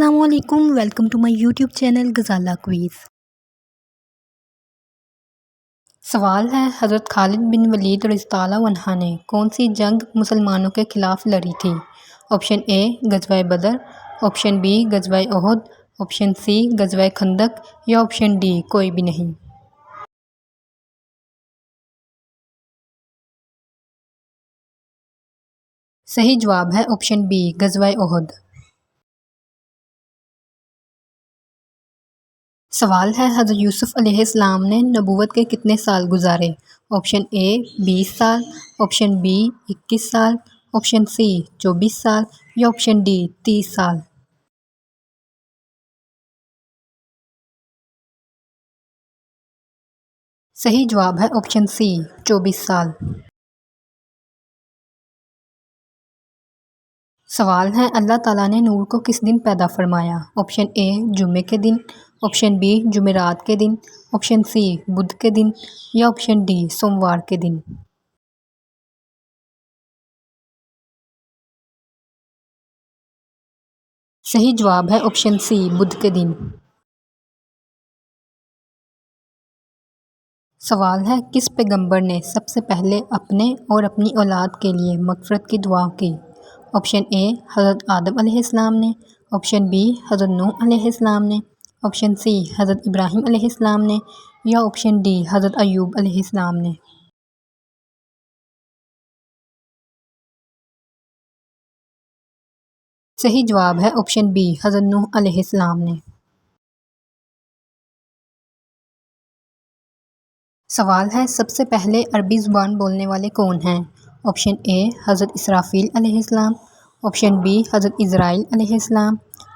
السلام علیکم، welcome to my YouTube channel Ghazala quiz. سوال ہے، حضرت خالد بن ولید رضی اللہ عنہ نے کون سی جنگ مسلمانوں کے خلاف لڑی تھی؟ آپشن اے غزوہ بدر، آپشن بی غزوہ احد، آپشن سی غزوہ خندق یا آپشن ڈی کوئی بھی نہیں۔ صحیح جواب ہے آپشن بی غزوہ احد۔ سوال ہے، حضرت یوسف علیہ السلام نے نبوت کے کتنے سال گزارے؟ آپشن اے 20 سال، آپشن بی 21 سال، آپشن سی 24 سال یا آپشن ڈی 30 سال۔ صحیح جواب ہے آپشن سی 24 سال۔ سوال ہے، اللہ تعالیٰ نے نور کو کس دن پیدا فرمایا؟ آپشن اے جمعے کے دن، آپشن بی جمعرات کے دن، آپشن سی بدھ کے دن یا آپشن ڈی سوموار کے دن۔ صحیح جواب ہے آپشن سی بدھ کے دن۔ سوال ہے، کس پیغمبر نے سب سے پہلے اپنے اور اپنی اولاد کے لیے مغفرت کی دعا کی؟ آپشن اے حضرت آدم علیہ السلام نے، آپشن بی حضرت نوح علیہ السلام نے، آپشن سی حضرت ابراہیم علیہ السلام نے یا آپشن ڈی حضرت ایوب علیہ السلام نے۔ صحیح جواب ہے آپشن بی حضرت نوح علیہ السلام نے۔ سوال ہے، سب سے پہلے عربی زبان بولنے والے کون ہیں؟ آپشن اے حضرت اسرافیل علیہ السلام، آپشن بی حضرت عزرائیل علیہ السلام،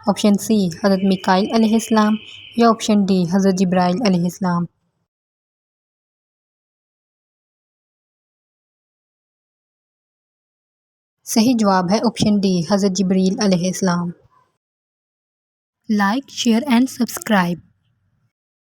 آپشن سی حضرت میکائیل علیہ السلام یا آپشن ڈی حضرت جبرائیل علیہ السلام۔ صحیح جواب ہے آپشن ڈی حضرت جبرائیل علیہ السلام۔ Like, share and subscribe.